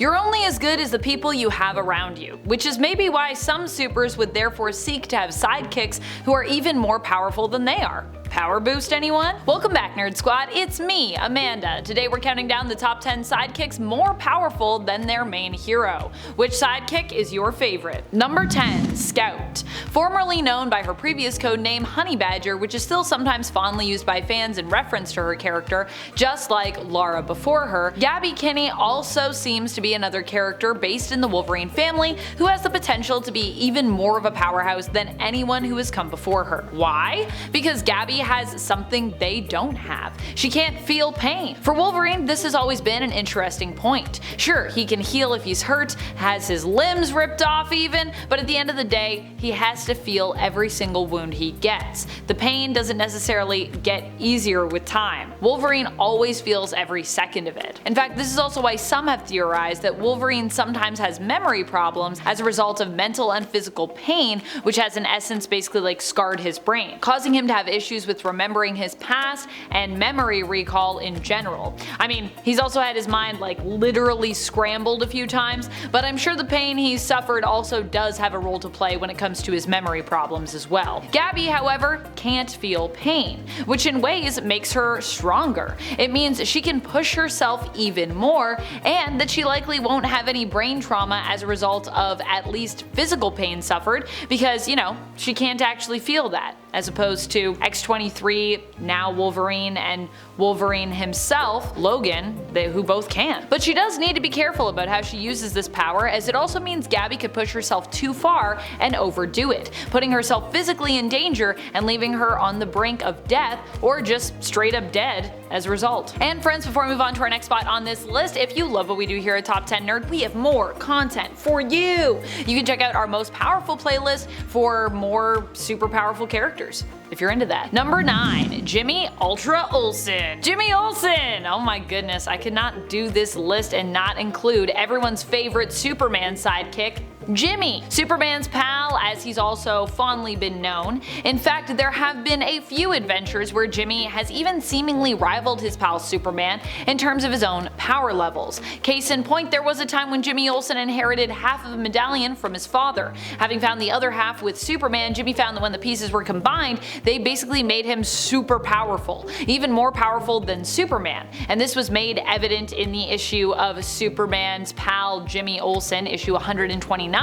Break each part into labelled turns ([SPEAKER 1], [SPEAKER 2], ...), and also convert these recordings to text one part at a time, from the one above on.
[SPEAKER 1] You're only as good as the people you have around you, which is maybe why some supers would therefore seek to have sidekicks who are even more powerful than they are. Power boost, anyone? Welcome back, Nerd Squad. It's me, Amanda. Today we're counting down the top 10 sidekicks more powerful than their main hero. Which sidekick is your favorite? Number 10. Scout. Formerly known by her previous codename Honey Badger, which is still sometimes fondly used by fans in reference to her character, just like Lara before her, Gabby Kinney also seems to be another character based in the Wolverine family who has the potential to be even more of a powerhouse than anyone who has come before her. Why? Because Gabby has something they don't have. She can't feel pain. For Wolverine, this has always been an interesting point. Sure, he can heal if he's hurt, has his limbs ripped off even, but at the end of the day, he has to feel every single wound he gets. The pain doesn't necessarily get easier with time. Wolverine always feels every second of it. In fact, this is also why some have theorized that Wolverine sometimes has memory problems as a result of mental and physical pain, which has in essence basically like scarred his brain, causing him to have issues with remembering his past and memory recall in general. I mean, he's also had his mind like literally scrambled a few times, but I'm sure the pain he's suffered also does have a role to play when it comes to his memory problems as well. Gabby, however, can't feel pain, which in ways makes her stronger. It means she can push herself even more, and that she likely won't have any brain trauma as a result of at least physical pain suffered, because, you know, she can't actually feel that, as opposed to X-23, now Wolverine, and Wolverine himself, Logan, who both can. But she does need to be careful about how she uses this power, as it also means Gabby could push herself too far and overdo it, putting herself physically in danger and leaving her on the brink of death, or just straight up dead as a result. And friends, before we move on to our next spot on this list, if you love what we do here at Top 10 Nerd, we have more content for you. You can check out our most powerful playlist for more super powerful characters, if you're into that. Number 9. Jimmy Ultra Olsen. Jimmy Olsen! Oh my goodness, I could not do this list and not include everyone's favorite Superman sidekick, Jimmy, Superman's pal, as he's also fondly been known. In fact, there have been a few adventures where Jimmy has even seemingly rivaled his pal Superman in terms of his own power levels. Case in point, there was a time when Jimmy Olsen inherited half of a medallion from his father. Having found the other half with Superman, Jimmy found that when the pieces were combined, they basically made him super powerful, even more powerful than Superman. And this was made evident in the issue of Superman's pal Jimmy Olsen, issue 129,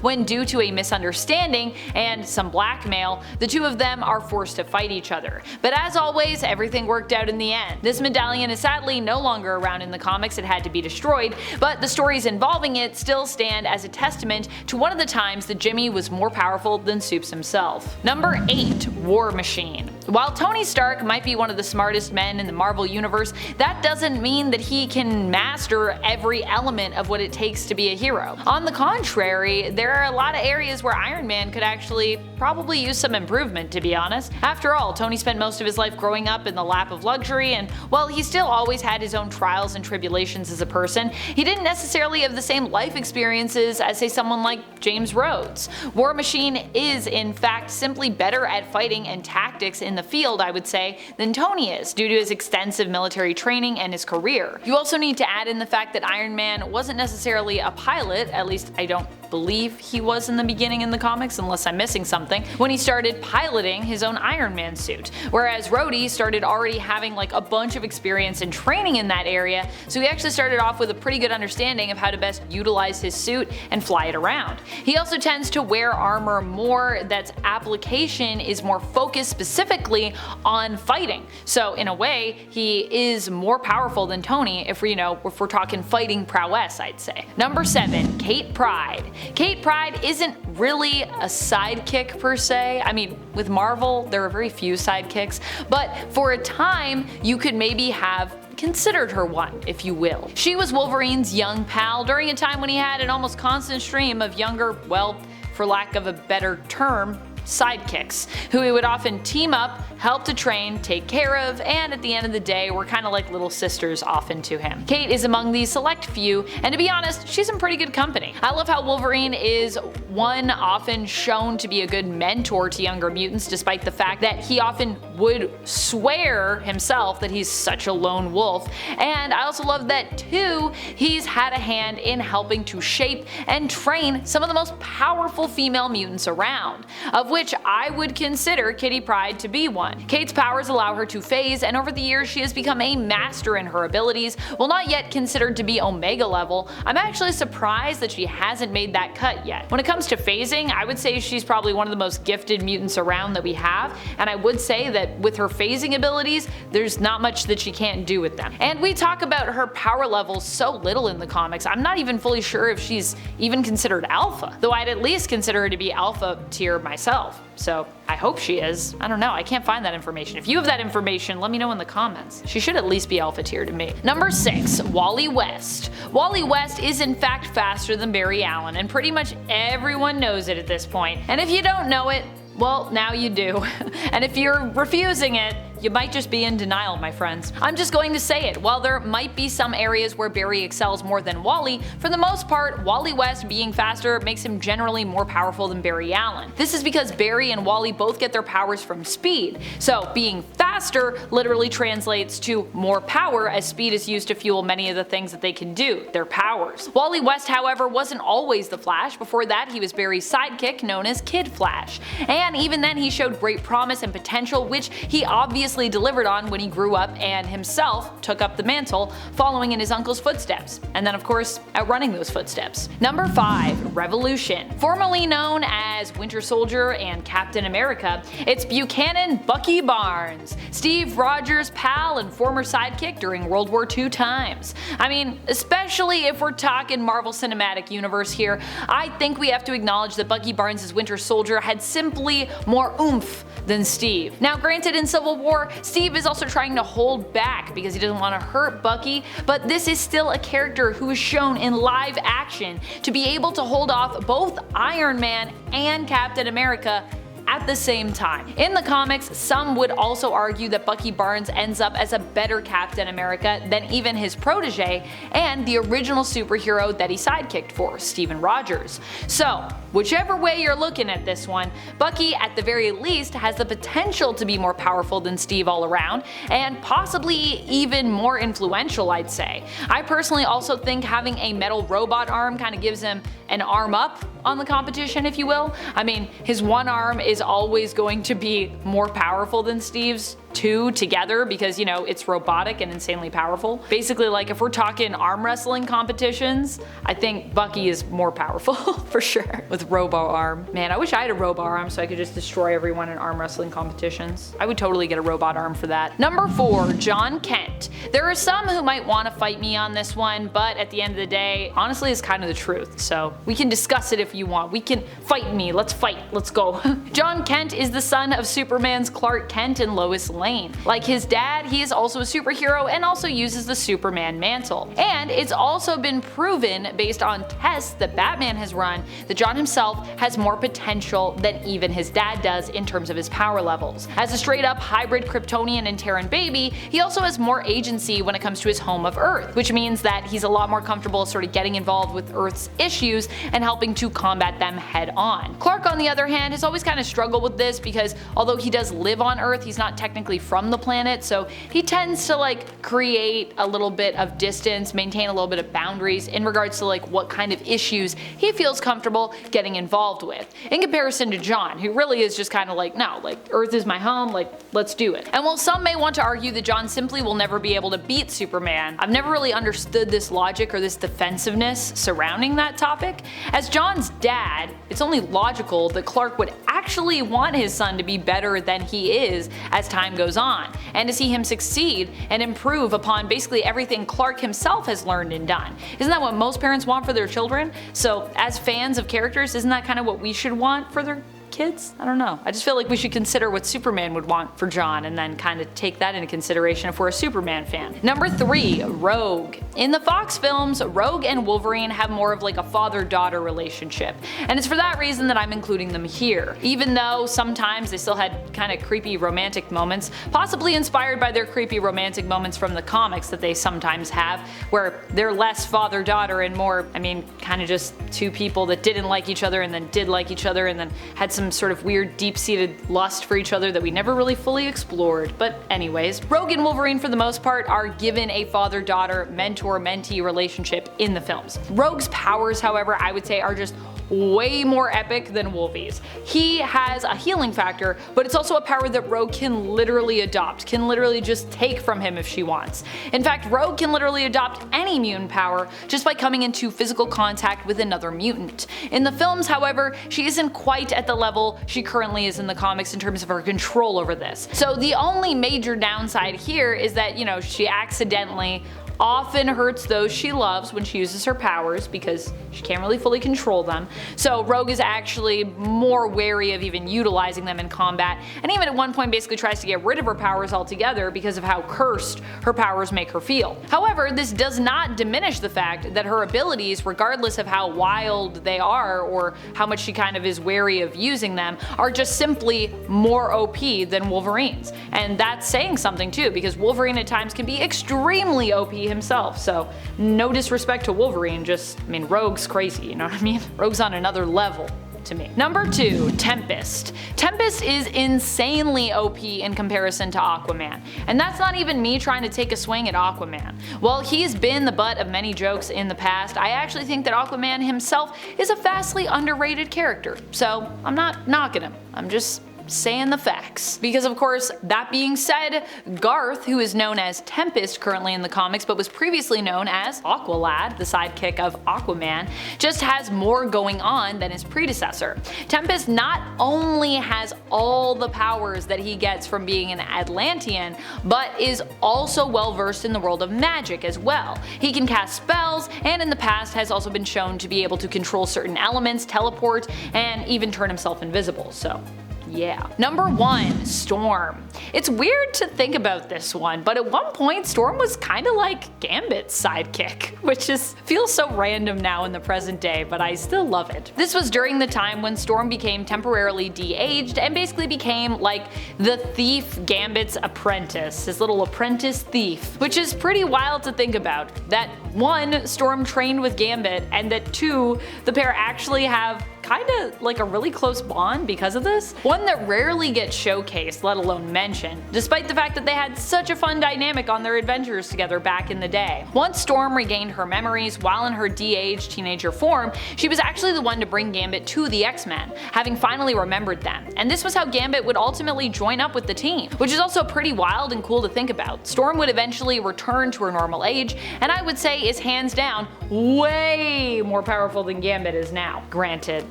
[SPEAKER 1] when due to a misunderstanding and some blackmail, the two of them are forced to fight each other. But as always, everything worked out in the end. This medallion is sadly no longer around in the comics, it had to be destroyed, but the stories involving it still stand as a testament to one of the times that Jimmy was more powerful than Supes himself. Number 8. War Machine. While Tony Stark might be one of the smartest men in the Marvel Universe, that doesn't mean that he can master every element of what it takes to be a hero. On the contrary, there are a lot of areas where Iron Man could actually probably use some improvement, to be honest. After all, Tony spent most of his life growing up in the lap of luxury, and while he still always had his own trials and tribulations as a person, he didn't necessarily have the same life experiences as, say, someone like James Rhodes. War Machine is, in fact, simply better at fighting and tactics in the field, I would say, than Tony is, due to his extensive military training and his career. You also need to add in the fact that Iron Man wasn't necessarily a pilot, at least I don't believe he was in the beginning in the comics, unless I'm missing something, when he started piloting his own Iron Man suit. Whereas Rhodey started already having like a bunch of experience and training in that area, so he actually started off with a pretty good understanding of how to best utilize his suit and fly it around. He also tends to wear armor more that's application is more focused specifically on fighting. So in a way, he is more powerful than Tony if we're talking fighting prowess, I'd say. Number 7. Kate Pryde. Kate Pryde isn't really a sidekick per se. I mean, with Marvel, there are very few sidekicks, but for a time, you could maybe have considered her one, if you will. She was Wolverine's young pal during a time when he had an almost constant stream of younger, well, for lack of a better term, sidekicks, who he would often team up, help to train, take care of, and at the end of the day were kinda like little sisters often to him. Kate is among these select few, and to be honest, she's in pretty good company. I love how Wolverine is one often shown to be a good mentor to younger mutants, despite the fact that he often would swear himself that he's such a lone wolf, and I also love that too, he's had a hand in helping to shape and train some of the most powerful female mutants around, of which I would consider Kitty Pryde to be one. Kate's powers allow her to phase, and over the years she has become a master in her abilities. While not yet considered to be Omega level, I'm actually surprised that she hasn't made that cut yet. When it comes to phasing, I would say she's probably one of the most gifted mutants around that we have, and I would say that with her phasing abilities, there's not much that she can't do with them. And we talk about her power levels so little in the comics, I'm not even fully sure if she's even considered alpha, though I'd at least consider her to be alpha tier myself. So I hope she is. I don't know, I can't find that information. If you have that information, let me know in the comments. She should at least be alpha tier to me. Number 6. Wally West. Wally West is in fact faster than Barry Allen, and pretty much everyone knows it at this point. And if you don't know it, well, now you do. And if you're refusing it, you might just be in denial, my friends. I'm just going to say it, while there might be some areas where Barry excels more than Wally, for the most part, Wally West being faster makes him generally more powerful than Barry Allen. This is because Barry and Wally both get their powers from speed, so being faster literally translates to more power, as speed is used to fuel many of the things that they can do, their powers. Wally West, however, wasn't always the Flash. Before that, he was Barry's sidekick known as Kid Flash, and even then he showed great promise and potential, which he obviously delivered on when he grew up and himself took up the mantle, following in his uncle's footsteps, and then of course outrunning those footsteps. Number 5. Revolution. Formerly known as Winter Soldier and Captain America, it's Buchanan Bucky Barnes, Steve Rogers' pal and former sidekick during World War II times. I mean, especially if we're talking Marvel Cinematic Universe here, I think we have to acknowledge that Bucky Barnes' Winter Soldier had simply more oomph than Steve. Now granted, in Civil War, Steve is also trying to hold back because he doesn't want to hurt Bucky, but this is still a character who is shown in live action to be able to hold off both Iron Man and Captain America at the same time. In the comics, some would also argue that Bucky Barnes ends up as a better Captain America than even his protege and the original superhero that he sidekicked for, Steven Rogers. So, whichever way you're looking at this one, Bucky at the very least has the potential to be more powerful than Steve all around, and possibly even more influential, I'd say. I personally also think having a metal robot arm kind of gives him an arm up on the competition, if you will. I mean, his one arm is always going to be more powerful than Steve's two together because, you know, it's robotic and insanely powerful. Basically, like, if we're talking arm wrestling competitions, I think Bucky is more powerful for sure with robo arm. Man, I wish I had a robo arm so I could just destroy everyone in arm wrestling competitions. I would totally get a robot arm for that. Number 4. Jon Kent. There are some who might want to fight me on this one, but at the end of the day, honestly, it's kind of the truth. So we can discuss it if you want. We can fight me. Let's fight. Let's go. Jon Kent is the son of Superman's Clark Kent and Lois Lane. Like his dad, he is also a superhero and also uses the Superman mantle. And it's also been proven based on tests that Batman has run that Jon himself has more potential than even his dad does in terms of his power levels. As a straight up hybrid Kryptonian and Terran baby, he also has more agency when it comes to his home of Earth, which means that he's a lot more comfortable sort of getting involved with Earth's issues and helping to combat them head on. Clark, on the other hand, has always kind of struggled with this because although he does live on Earth, he's not technically from the planet, so he tends to like create a little bit of distance, maintain a little bit of boundaries in regards to like what kind of issues he feels comfortable getting involved with, in comparison to Jon, who really is just kind of like, no, like Earth is my home, like let's do it. And while some may want to argue that Jon simply will never be able to beat Superman, I've never really understood this logic or this defensiveness surrounding that topic. As Jon's dad, it's only logical that Clark would actually want his son to be better than he is as time goes on, and to see him succeed and improve upon basically everything Clark himself has learned and done. Isn't that what most parents want for their children? So as fans of characters, isn't that kind of what we should want for their kids? I don't know. I just feel like we should consider what Superman would want for Jon and then kind of take that into consideration if we're a Superman fan. Number 3, Rogue. In the Fox films, Rogue and Wolverine have more of like a father-daughter relationship, and it's for that reason that I'm including them here. Even though sometimes they still had kind of creepy romantic moments, possibly inspired by their creepy romantic moments from the comics that they sometimes have, where they're less father-daughter and more, I mean, kind of just two people that didn't like each other and then did like each other and then had some sort of weird deep-seated lust for each other that we never really fully explored. But anyways, Rogue and Wolverine for the most part are given a father-daughter, mentor-mentee relationship in the films. Rogue's powers, however, I would say are just way more epic than Wolvie's. He has a healing factor, but it's also a power that Rogue can literally adopt, can literally just take from him if she wants. In fact, Rogue can literally adopt any mutant power just by coming into physical contact with another mutant. In the films, however, she isn't quite at the level she currently is in the comics in terms of her control over this. So the only major downside here is that, you know, she accidentally often hurts those she loves when she uses her powers because she can't really fully control them. So Rogue is actually more wary of even utilizing them in combat, and even at one point basically tries to get rid of her powers altogether because of how cursed her powers make her feel. However, this does not diminish the fact that her abilities, regardless of how wild they are or how much she kind of is wary of using them, are just simply more OP than Wolverine's. And that's saying something too, because Wolverine at times can be extremely OP himself, so no disrespect to Wolverine, just, I mean, Rogue's crazy, you know what I mean? Rogue's on another level to me. Number 2, Tempest. Tempest is insanely OP in comparison to Aquaman, and that's not even me trying to take a swing at Aquaman. While he's been the butt of many jokes in the past, I actually think that Aquaman himself is a vastly underrated character, so I'm not knocking him, I'm just saying the facts. Because of course, that being said, Garth, who is known as Tempest currently in the comics but was previously known as Aqualad, the sidekick of Aquaman, just has more going on than his predecessor. Tempest not only has all the powers that he gets from being an Atlantean, but is also well versed in the world of magic as well. He can cast spells, and in the past has also been shown to be able to control certain elements, teleport, and even turn himself invisible, so yeah. Number 1, Storm. It's weird to think about this one, but at one point Storm was kinda like Gambit's sidekick, which feels so random now in the present day, but I still love it. This was during the time when Storm became temporarily de-aged and basically became like the thief Gambit's apprentice, his little apprentice thief, which is pretty wild to think about. That 1, Storm trained with Gambit, and that 2, the pair actually have kinda like a really close bond because of this. One that rarely gets showcased, let alone mentioned, despite the fact that they had such a fun dynamic on their adventures together back in the day. Once Storm regained her memories while in her de-aged teenager form, she was actually the one to bring Gambit to the X-Men, having finally remembered them. And this was how Gambit would ultimately join up with the team, which is also pretty wild and cool to think about. Storm would eventually return to her normal age, and I would say is hands down way more powerful than Gambit is now. Granted,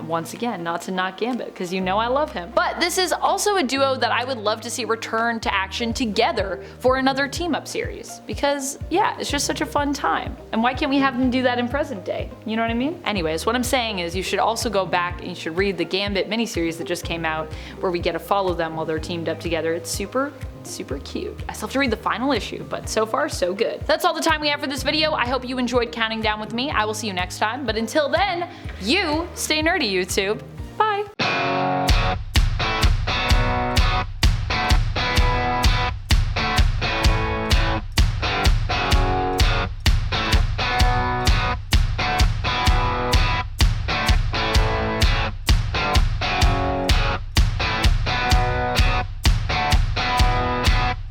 [SPEAKER 1] once again, not to knock Gambit, because you know I love him. But this is also a duo that I would love to see return to action together for another team-up series. Because, yeah, it's just such a fun time. And why can't we have them do that in present day? You know what I mean? Anyways, what I'm saying is you should also go back and you should read the Gambit miniseries that just came out, where we get to follow them while they're teamed up together. It's super cute. I still have to read the final issue, but so far so good. That's all the time we have for this video. I hope you enjoyed counting down with me. I will see you next time, but until then, you stay nerdy, YouTube.